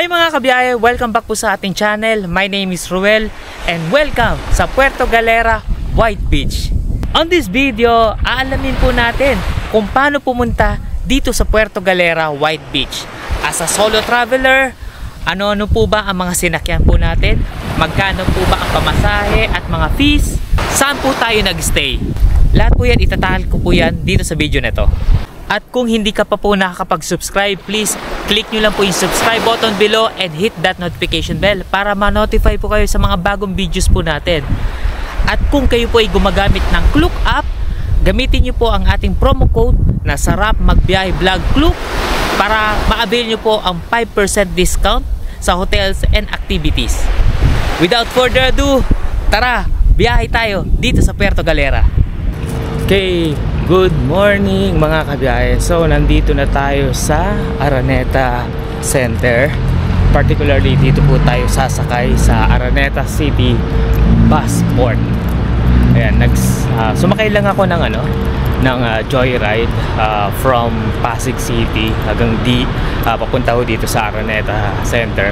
Hi mga kabiyahe! Welcome back po sa ating channel. My name is Ruel and welcome sa Puerto Galera, White Beach. On this video, aalamin po natin kung paano pumunta dito sa Puerto Galera, White Beach. As a solo traveler, ano-ano po ba ang mga sinakyan po natin? Magkano po ba ang pamasahe at mga fees? Saan po tayo nag-stay? Lahat po yan, itatakal ko po yan dito sa video na to. At kung hindi ka pa po nakakapag-subscribe, please click nyo lang po yung subscribe button below and hit that notification bell para ma-notify po kayo sa mga bagong videos po natin. At kung kayo po ay gumagamit ng Klook app, gamitin nyo po ang ating promo code na Sarap Magbiyahe Vlog Klook para ma-avail nyo po ang 5% discount sa hotels and activities. Without further ado, tara, biyahe tayo dito sa Puerto Galera. Okay, good morning mga kabiyahe. So nandito na tayo sa Araneta Center. Particularly dito po tayo sasakay sa Araneta City Bus Port. Ayan, sumakay lang ako ng joyride from Pasig City hanggang papunta ko dito sa Araneta Center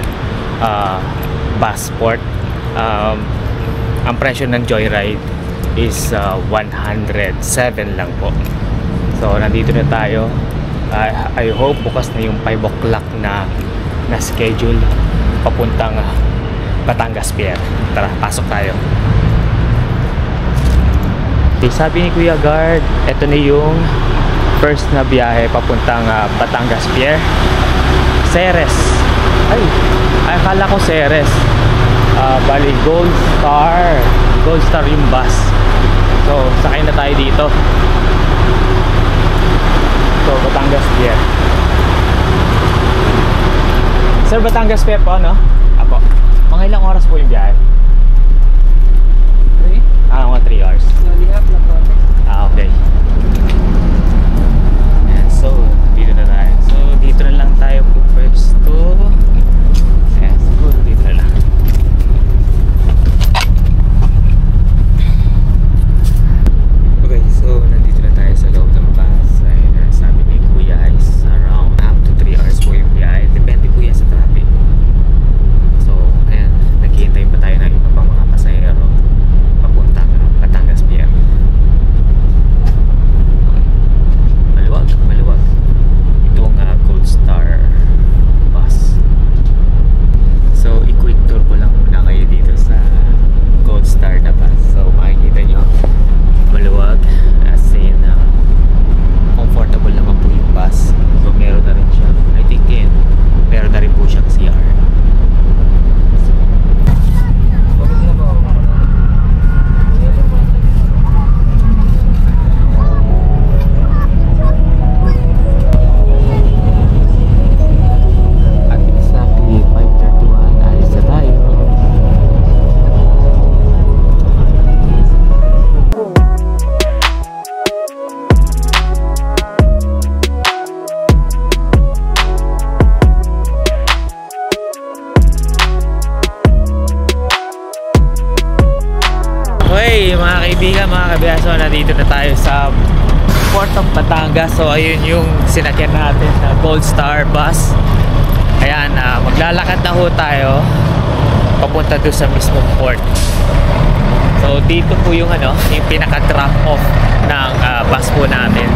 Bus Port. Ang presyo ng joyride is 107 lang po. So nandito na tayo. I hope bukas na yung 5 o'clock na schedule papuntang Batangas Pier. Tara, pasok tayo. Okay, sabi ni Kuya Guard, ito na yung first na biyahe papuntang Batangas Pier. Ceres. Ay, akala ko Ceres. Bali Gold Star yung bus. So sakay na tayo dito. So Batangas Pier. Sir, Batangas Pier po, no? Apo. Mga ilang oras po yung biyahe? 3? Mga 3 hours. Okay. Ayan, so dito na tayo. So dito na lang tayo po first to. Ayan, siguro dito na lang. Okay, so nandito na tayo sa loob ng bus. Ayun, sabi ni Kuya is around up to 3 hours po yung biyahe. Depende po yan sa traffic. So, ayan, naghihintay pa tayo ng iba pang mga pasahero papuntang Batangas Pier. Okay. Maluwag. Itong Gold Star bus. So, i-quick tour ko lang muna kayo dito sa Gold Star na bus. So, makikita nyo maluwag, as in comfortable naman po yung bus. So meron na rin siya, I think meron na rin po siyang CR. At exactly 5:31, alis na tayo. Okay, mga kaibigan, mga kabiyaso, nandito na tayo sa Port of Batangas. So ayun yung sinakyan natin na Gold Star bus. Ayan, maglalakad na ho tayo papunta doon sa mismong port. So dito po yung yung pinaka drop off ng bus po natin.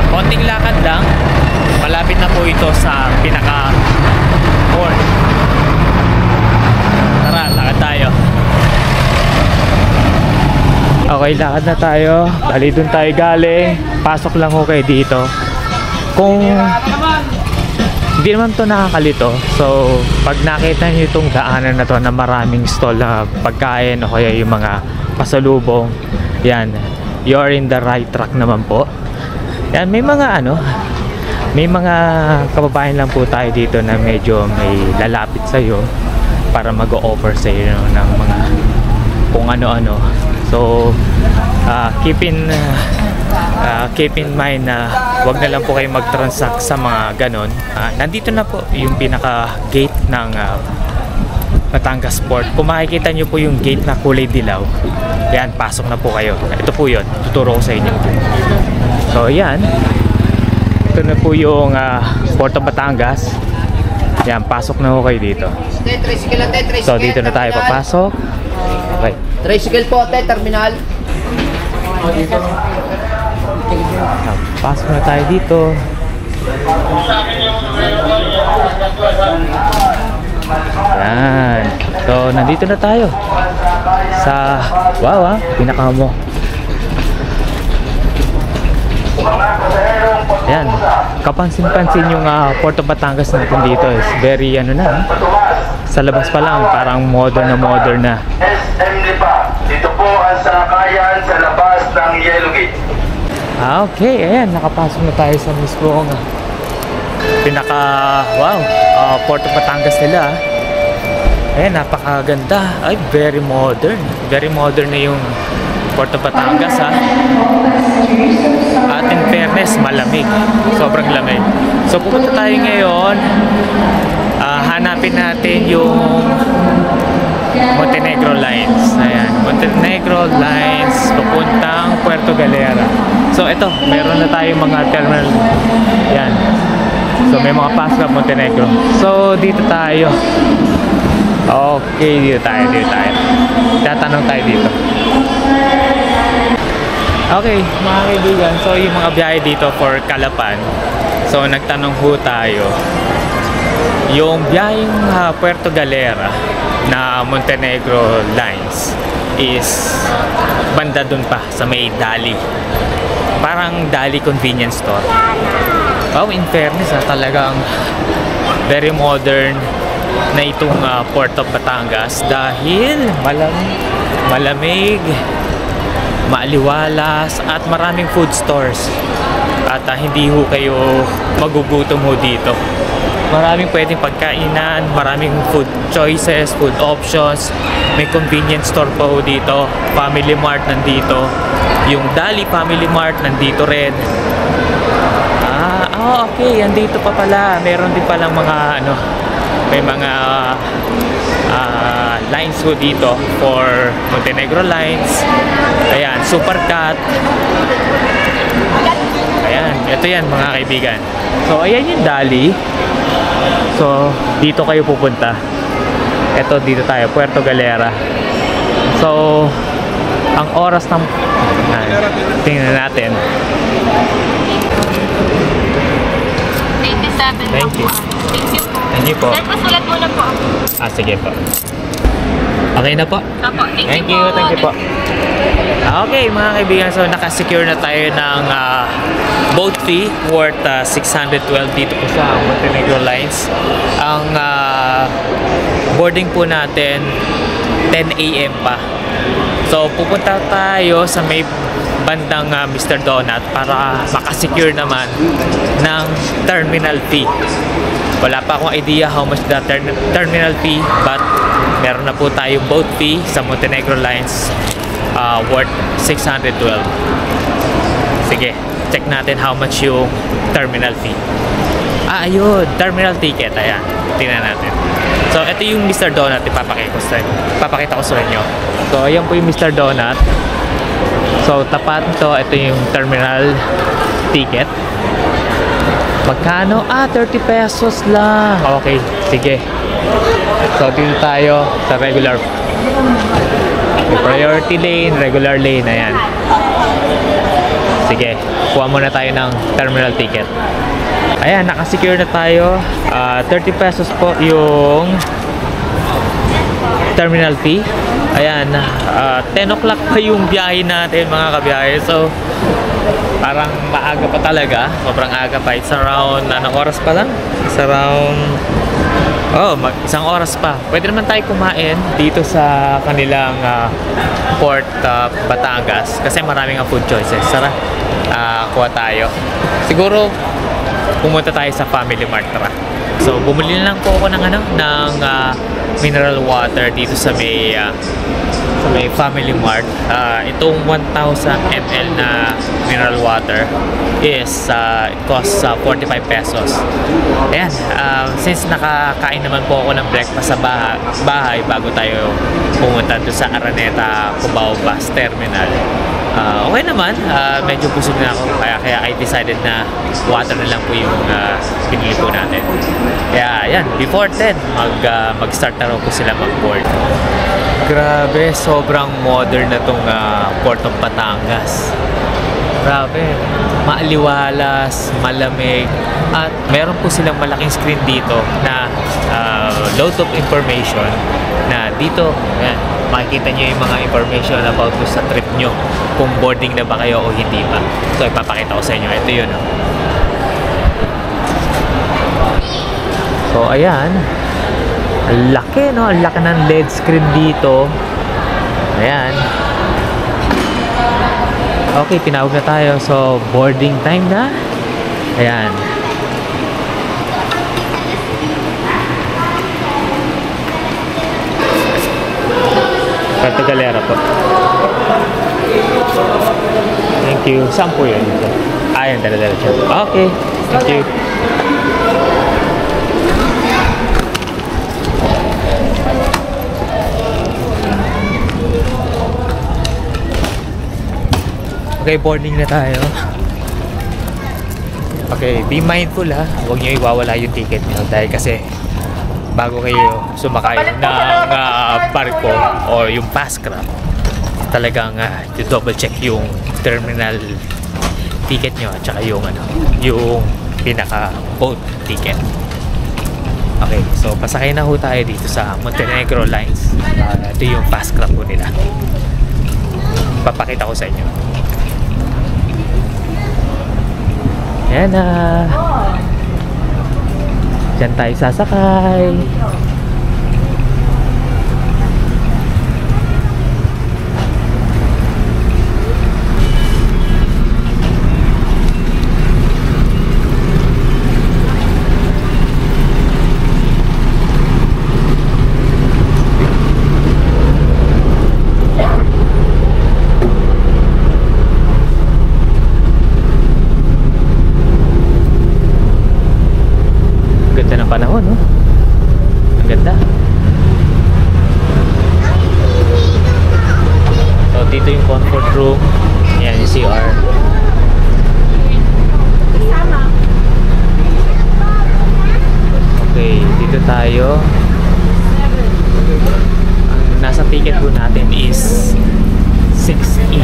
Konting lakad lang, malapit na po ito sa pinaka port. Tara, lakad tayo. Okay, lakad na tayo. Bali, dun tayo galing. Pasok lang ho kayo dito. Kung hindi naman to nakakalito, so pag nakita nyo itong daanan na to na maraming stall na pagkain o kaya yung mga pasalubong, yan, you're in the right track naman po. Yan, may mga kababayan lang po tayo dito na medyo may lalapit sa'yo para mag-o-offer sa'yo ng mga kung ano-ano. So keep in mind na wag na lang po kayo mag-transact sa mga ganon. Nandito na po yung pinaka gate ng Batangas Port. Kung makikita nyo po yung gate na kulay dilaw, yan, pasok na po kayo. Ito po yun, tuturo ko sa inyo. So yan, ito na po yung Port of Batangas. Yan, pasok na ho kayo dito. Tricycle ate, tricycle. So, dito na tayo papasok. Okay. Tricycle po ate, terminal. Pasok na tayo dito. Yan. So, nandito na tayo. Sa, wow pinaka mo. Yan. Kapansin-pansin yung Port of Batangas natin dito is very sa labas pa lang parang modern na. SM Lipa. Dito po ang sakayan sa labas ng Yellow Gate. Okay, ayan, nakapasok na tayo sa mismong pinaka Port of Batangas nila. Ayan, napakaganda. Ay, very modern. Very modern na yung Port of Batangas At in fairness, malamig. Sobrang lamig. So pupunta tayo ngayon. Hanapin natin yung Montenegro Lines. Ayan, Montenegro Lines papuntang Puerto Galera. So ito, meron na tayong mga terminal. Yan. So may mga pasok Montenegro. So dito tayo. Okay, dito tayo. Tatanong tayo dito. Okay, mga kaibigan. So yung mga biyahe dito for Calapan. So nagtanong ho tayo. Yung biyaheng Puerto Galera na Montenegro Lines is banda dun pa sa may Dali. Parang Dali convenience store. Wow, in fairness talagang very modern na itong Port of Batangas dahil malamig, maaliwalas at maraming food stores. At hindi ho kayo magugutom ho dito. Maraming pwedeng pagkainan, maraming food choices, food options. May convenience store pa ho dito. Family Mart nandito. Yung Dali Family Mart nandito rin. Okay, andito pa pala. Meron din palang mga may mga lines ho dito for Montenegro Lines. Ayan, Supercat. Ayan, ito yan mga kaibigan. So ayan yung Dali. So dito kayo pupunta. Ito, dito tayo, Puerto Galera. So ang oras ng tingnan natin. 87. Thank you. Thank you po. Thank you po. Sir, pasulat muna po. Sige po. Okay na po. Opo, Thank you po. Okay mga kaibigan, so nakasecure na tayo ng boat fee worth 612 dito po sa Montenegro Lines. Ang boarding po natin 10 AM pa. So pupunta tayo sa may bandang Mr. Donut para makasecure naman ng terminal fee. Wala pa akong idea how much the terminal fee, but meron na po tayong boat fee sa Montenegro Lines worth 612. Sige, check natin how much yung terminal fee. Ayun, terminal ticket. Ayan, tingnan natin. So, ito yung Mr. Donut. Ipapakita ko sa inyo. So, ayan po yung Mr. Donut. So, tapat nito, ito yung terminal ticket. Magkano? 30 pesos lang. Okay, sige. So, dito tayo sa regular. Priority lane, regular lane. Ayan. Sige, kuha muna tayo ng terminal ticket. Ayan, nakasecure na tayo. 30 pesos po yung terminal fee. Ayan, 10 o'clock pa yung biyahe natin mga kabiyahe. So, parang maaga pa talaga. Sobrang aga pa. It's around, anong oras pa lang? It's around, isang oras pa. Pwede naman tayo kumain dito sa kanilang Port Batangas. Kasi maraming food choices. Tara, kuha tayo. Siguro, pumunta tayo sa Family Mart. Tara. So, bumili lang po ako ng mineral water dito sa may Family Mart. Itong 1,000 ml na mineral water is it costs 45 pesos. Ayan, since nakakain naman po ako ng breakfast sa bahay bago tayo pumunta doon sa Araneta Cubao Bus Terminal. Okay naman, medyo busog na ako, kaya I decided na water na lang po yung pinili po natin. Kaya yan, before 10 mag-start na raw po sila mag-board. Grabe, sobrang modern na tong Port of Batangas. Grabe, maaliwalas, malamig, at meron po silang malaking screen dito na load of information na dito, yan, makikita nyo yung mga information about sa trip nyo, kung boarding na ba kayo o hindi pa. So ipapakita ko sa inyo, ito yun. So ayan, ang laki, no? Ang laki ng LED screen dito. Ayan. Okay, tinawag na tayo. So, boarding time na. Ayan. Puerto Galera po. Thank you. Saan po yun? Ayan, dala-dala siya. Okay. Thank you. Okay, boarding na tayo. Okay, be mindful ha. Huwag nyo iwawala yung ticket nyo dahil kasi bago kayo sumakay ng barko o yung Passcraft, talagang double check yung terminal ticket nyo at saka yung yung pinaka boat ticket. Okay, so pasakay na ho tayo dito sa Montenegro Lines. Ito yung Passcraft po nila. Papakita ko sa inyo. Ayan na. Diyan tayo sasakay. Panahon, no? Ang ganda. So, dito yung comfort room. Ayan, yung CR. Okay, dito tayo. Ang nasa ticket po natin is 6E.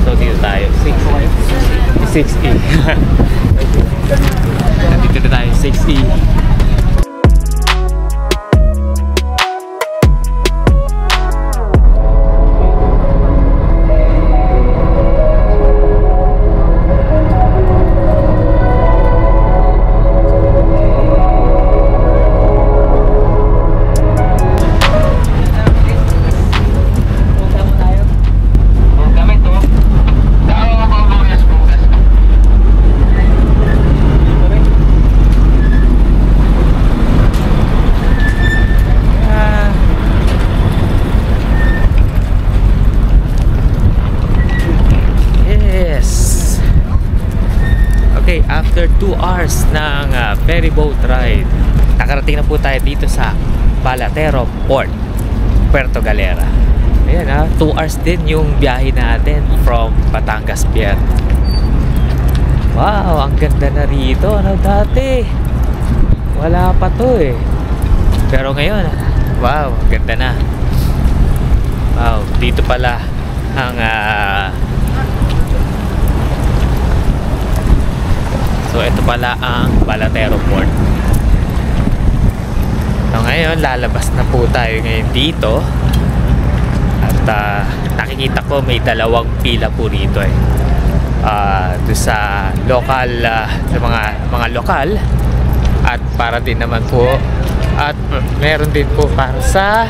So, dito tayo. 6E. Dito tayo, 6E. Okay, after 2 hours ng ferry boat ride, nakarating na po tayo dito sa Balatero Port, Puerto Galera. Ayan 2 hours din yung biyahe natin from Batangas Pier. Wow, ang ganda na rito. Dati wala pa to eh. Pero ngayon, wow, ang ganda na. Wow, dito pala ang so ito pala ang Balatero Port. So ngayon, lalabas na po tayo ngayon dito. At nakikita ko may dalawang pila po rito eh. Doon sa local, sa mga lokal. At para din naman po, at meron din po para sa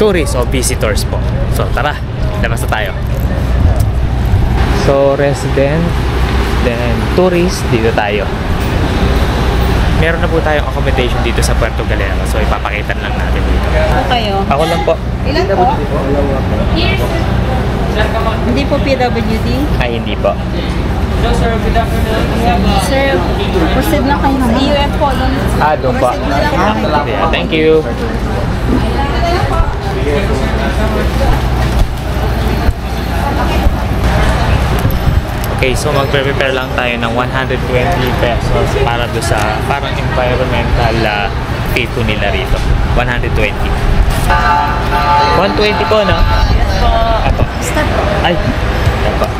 tourists o visitors po. So tara, labas na tayo. So resident, then tourist, dito tayo. Meron na po tayong accommodation dito sa Puerto Galera. So ipapakita lang natin dito. Ako kayo? Ako lang po. Ilan po? Hindi po PWD? Ay, hindi po. Sir, proceed na kayo sa EUF po. Doon po. Proceed na lang kayo. Yeah, thank you. Okay, so magpe-prepare lang tayo ng 120 pesos para do sa parang environmental fee po nila rito. 120. 120 po, no? Yes po. Apo. Stop po. Ay, apo.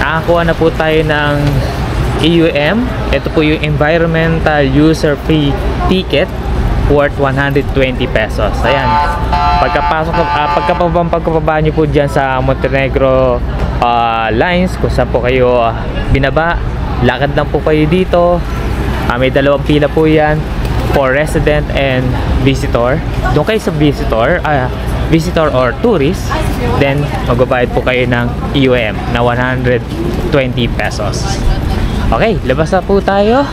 Nakakuha na po tayo ng EUM. Ito po yung environmental user fee ticket worth 120 pesos. Ayan. Pagkapababa nyo po dyan sa Montenegro lines, kung saan po kayo binaba, lakad lang po kayo dito. May dalawang pila po yan for resident and visitor. Doon kayo sa visitor or tourist, then magbabayad po kayo ng EUM na 120 pesos. Okay, labas na po tayo.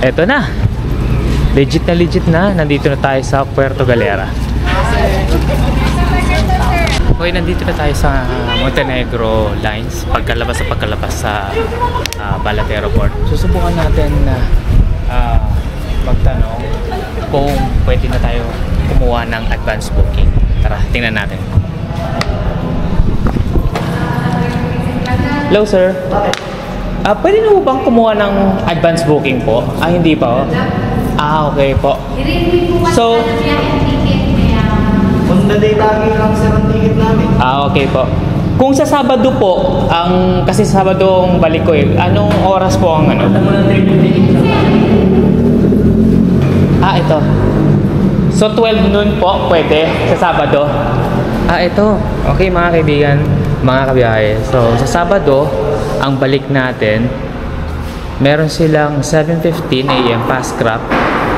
Eto na. Legit na. Nandito na tayo sa Puerto Galera. Okay, nandito na tayo sa Montenegro lines. Pagkalabas sa Balatero Port. Susubukan natin na magtanong kung pwede na tayo kumuha ng advance booking. Tara, tingnan natin. Hello, sir. Pwede na po bang kumuha ng advance booking po? Hindi pa, oh. Okay po. So, On the day lagi lang sir ang ticket namin. okay po. Kung sa Sabado po, kasi Sabado ang balik ko anong oras po ang ano? Ito. So 12 noon po, pwede sa Sabado. Ito. Okay mga kaibigan, mga kabiyahe. So sa Sabado, ang balik natin, meron silang 7:15 AM fast crab,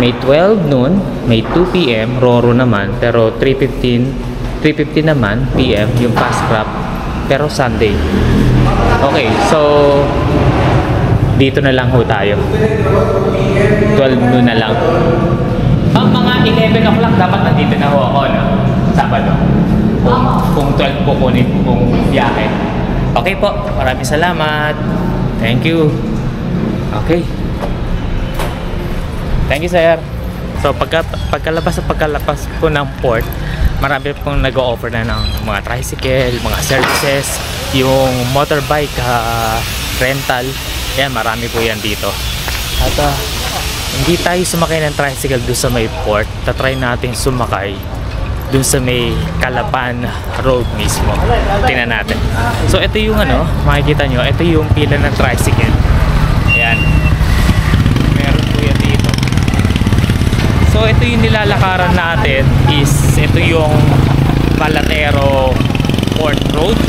may 12 noon, may 2 PM, Roro naman, pero 3:15 naman PM yung fast crab, pero Sunday. Okay, so dito na lang ho tayo. 12 noon na lang. Mga 11 o'clock dapat nandito na ho ako, no? Sabado. Kung 12 po kunin kung biyahe. Okay po, maraming salamat. Thank you. Okay. Thank you, sir. So, pagkalabas po ng port, marami pong nag-o-offer na ng mga tricycle, mga services, yung motorbike rental. Yan, marami po yan dito. At hindi tayo sumakay ng tricycle doon sa may port. Tatry natin sumakay doon sa may Calapan Road mismo. Tingnan natin. So, ito yung makikita nyo, ito yung pila ng tricycle. Ayan. Meron po yan dito. So ito yung nilalakaran natin is ito yung Balatero Port Road.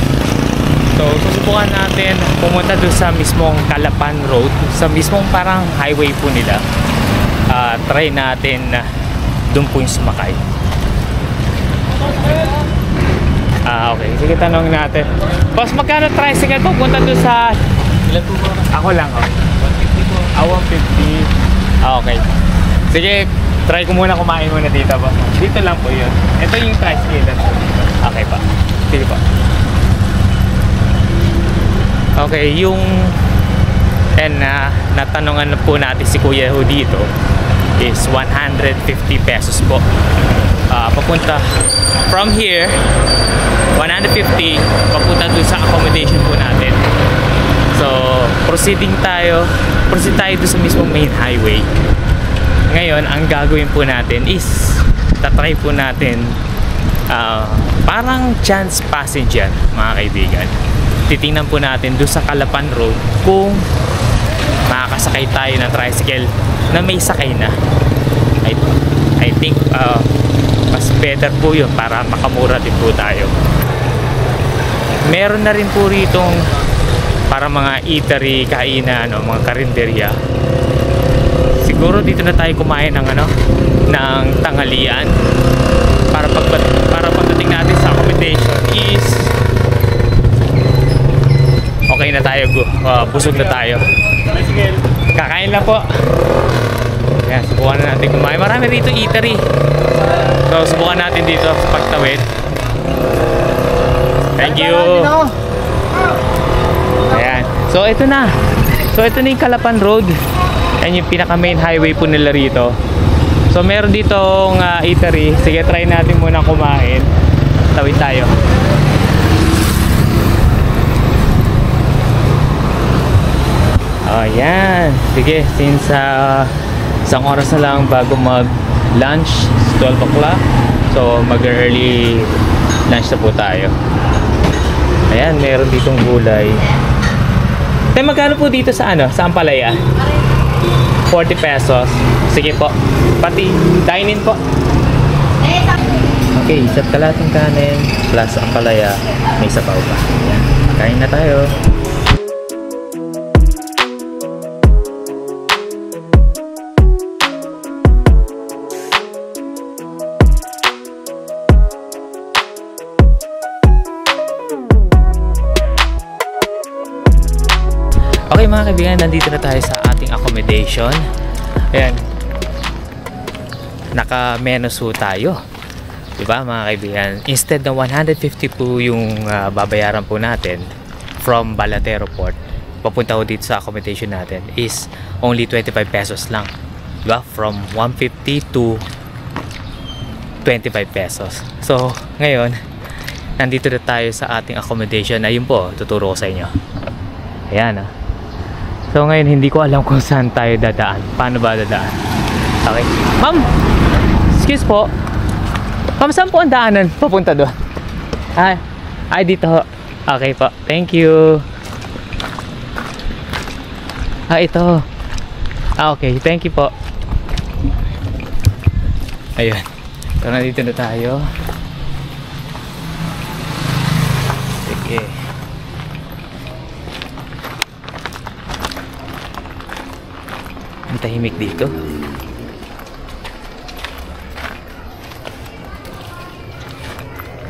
So susubukan natin pumunta doon sa mismong Calapan Road, sa mismong parang highway po nila. Try natin doon po yung sumakay. Okay, sige, tanong natin. Boss, magkano tricycle po punta doon sa... Ilan po ba? Ako lang, 150 po. 150. Okay. Sige, try ko muna kumain muna dito ba? Dito lang po yun. Ito yung tricycle. Okay pa. Sige pa. Okay, yung... natanungan po natin si Kuya ho dito is 150 pesos po. Papunta from here 150 papunta dun sa accommodation po natin. So proceed tayo dun sa mismong main highway. Ngayon ang gagawin po natin is tatry po natin parang chance passenger mga kaibigan. Titingnan po natin dun sa Calapan Road kung makakasakay tayo ng tricycle na may sakay na. I think mas better po yun para makamura din po tayo. Meron na rin po ritong para mga eatery, kainan, mga karinderya. Siguro dito na tayo kumain ng ng tanghalian para pagdating natin sa accommodation is okay na tayo, busog na tayo. Kakain lang po. Yan, subukan na natin kumain. Marami rito eatery. So, subukan natin dito sa pagtawid. Thank you. Ayan. So, ito na. So, ito na yung Calapan Road. Yan yung pinaka main highway po nila rito. So, meron ditong eatery. Sige, try natin muna kumain. Tawid tayo. Oh, yan. Sige, since isang oras na lang bago mag-lunch, 12 o'clock. So, mag-early lunch na po tayo. Ayan, meron ditong gulay. Tay, magkano po dito sa sa ampalaya? 40 pesos. Sige po. Pati dine-in po. Okay, isa't kalating kanin plus ampalaya. May sabaw pa. Ayan. Kain na tayo. Okay mga kaibigan, nandito na tayo sa ating accommodation. Ayan. Naka-menus tayo. Diba mga kaibigan? Instead na 150 po yung babayaran po natin from Balatero Port, papunta ko dito sa accommodation natin is only 25 pesos lang. Diba? From 150 to 25 pesos. So, ngayon, nandito na tayo sa ating accommodation. Ayun po, tuturo ko sa inyo. Ayan. So, ngayon, hindi ko alam kung saan tayo dadaan. Paano ba dadaan? Okay. Ma'am! Excuse po. Ma'am, saan po ang daanan? Papunta doon. Ay, dito ho. Okay po. Thank you. Ito. Okay. Thank you po. Ayun. So, nandito na tayo. Sige. Ang tahimik dito.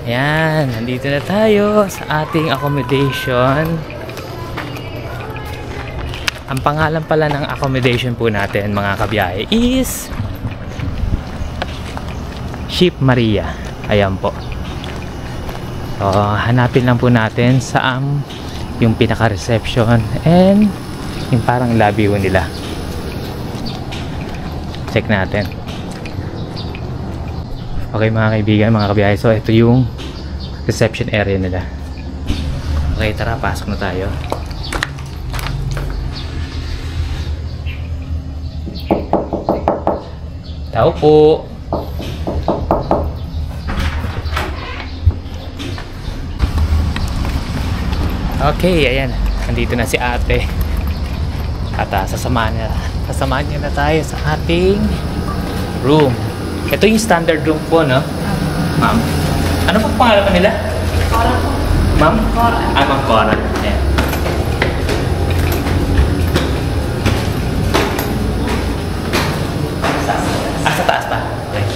Ayan, nandito na tayo sa ating accommodation. Ang pangalan pala ng accommodation po natin mga kabiyahe is Ship Maria. Ayan po. So, hanapin lang po natin saan yung pinaka-reception and yung parang lobby nila. Check natin. Okay mga kaibigan, mga kabiyahe. So, ito yung reception area nila. Okay, tara, pasok na tayo. Tao po. Okay, ayan. Nandito na si ate. At sasamahan niya na tayo sa ating room. Ito yung standard room po, no? Ma'am. Ano po pangalan nila? Cora po. Ma'am? Cora. Ma'am Cora. Ayan. Sa taas pa. Okay.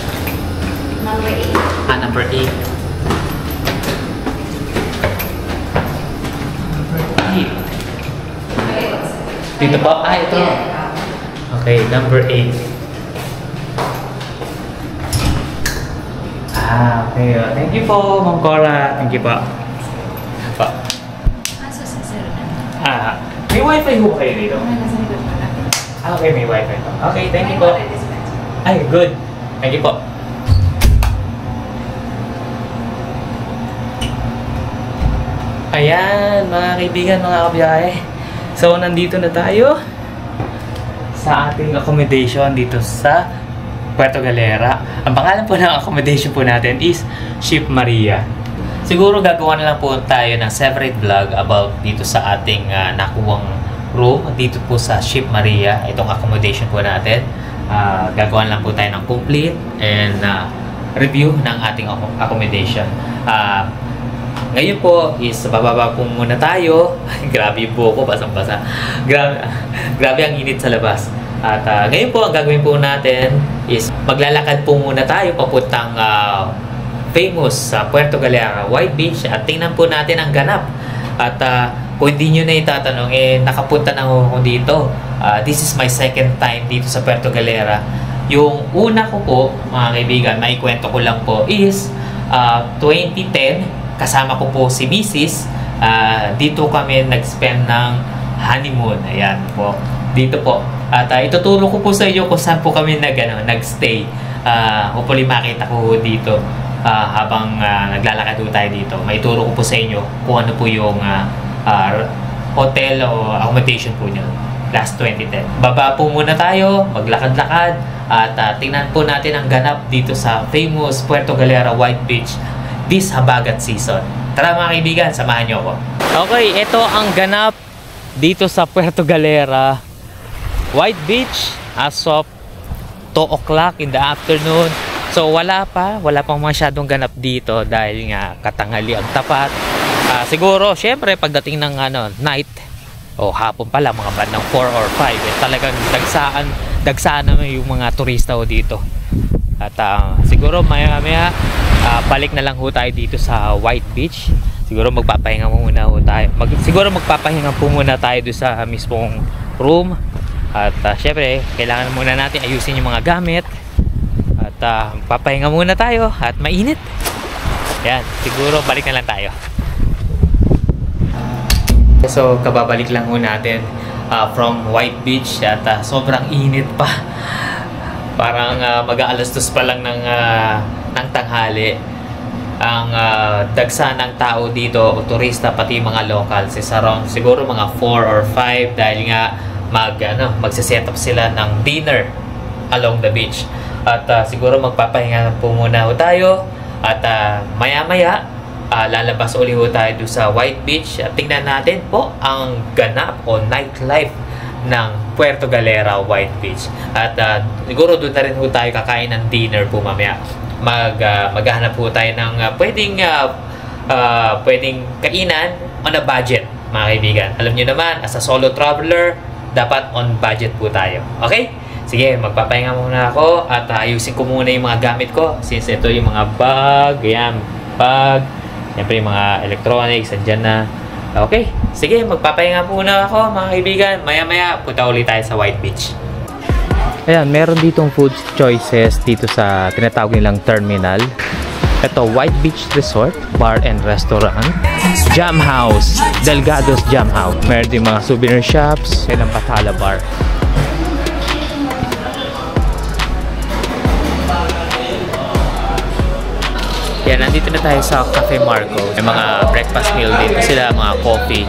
Number 8. Number 8. Dito po? Ito. Okay, number 8. Okay. Thank you po, Ma'am Cora. Thank you po. May wifi po kayo dito? Okay, may wifi po. Okay, thank you po. Ay, good. Thank you po. Ayan, mga kaibigan, mga kabiyahe. So, nandito na tayo sa ating accommodation dito sa Puerto Galera. Ang pangalan po ng accommodation po natin is Ship Maria. Siguro gagawa na lang po tayo ng separate vlog about dito sa ating nakuwang room dito po sa Ship Maria. Itong accommodation po natin. Gagawa lang po tayo ng complete and review ng ating accommodation. Ngayon po is bababa po muna tayo. Grabe yung buhok ko, basang-basa. Grabe ang init sa labas. At ngayon po, ang gagawin po natin is maglalakad po muna tayo papuntang famous sa Puerto Galera, White Beach, at tingnan po natin ang ganap. At kung hindi nyo na itatanong, nakapunta na ako dito. This is my second time dito sa Puerto Galera. Yung una ko po, mga kaibigan, maikwento ko lang po, is 2010, kasama ko po si Mrs. Dito kami nag-spend ng honeymoon. Ayan po. Dito po. At ituturo ko po sa inyo kung saan po kami nag-stay. Hopefully makita ko dito habang naglalakad po tayo dito. May turo ko po sa inyo kung ano po yung hotel o accommodation po nyo. last 2010. Baba po muna tayo, maglakad-lakad, at tingnan po natin ang ganap dito sa famous Puerto Galera White Beach this habagat season. Tara mga kaibigan, samahan nyo ako. Okay, ito ang ganap dito sa Puerto Galera White Beach as of 2 o'clock in the afternoon. So wala pang masyadong ganap dito dahil nga katanghali ang tapat. Siguro syempre pagdating ng night o hapon pala, mga bandang 4 or 5, talagang dagsaan naman yung mga turista dito. At siguro maya balik na lang ho tayo dito sa White Beach. Siguro magpapahinga muna ho tayo. Siguro magpapahinga po muna tayo doon sa mismong room. At syempre kailangan muna natin ayusin yung mga gamit. At magpapahinga muna tayo at mainit. Yan, siguro balik na lang tayo. So kababalik lang ho natin from White Beach at sobrang init pa. Parang mag-aalas 2 pa lang ng tanghali. Ang dagsa ng tao dito o turista pati mga locals is around siguro mga 4 or 5 dahil nga magse-set up sila ng dinner along the beach. At siguro magpapahinga po muna ho tayo at maya-maya lalabas uli ho tayo doon sa White Beach at tingnan natin po ang ganap o nightlife ng Puerto Galera White Beach. At siguro doon na rin ho tayo kakain ng dinner po mamaya. Maghahanap po tayo ng pwedeng kainan on a budget, mga kaibigan. Alam nyo naman, as a solo traveler, dapat on budget po tayo. Okay? Sige, magpapahinga muna ako at ayusin ko muna yung mga gamit ko since ito yung mga bag, yan, bag, siyempre yung mga electronics, andyan na. Okay, sige, magpapahinga muna ako mga kaibigan. Maya-maya, punta ulit tayo sa White Beach. Ayan, meron ditong food choices dito sa tinatawag nilang terminal. Ito, White Beach Resort, Bar and Restaurant. Jam House, Delgado's Jam House. Meron din mga souvenir shops. Yan ang Patala Bar. Yan, nandito na tayo sa Cafe Marco. May mga breakfast meal dito sila, mga coffee.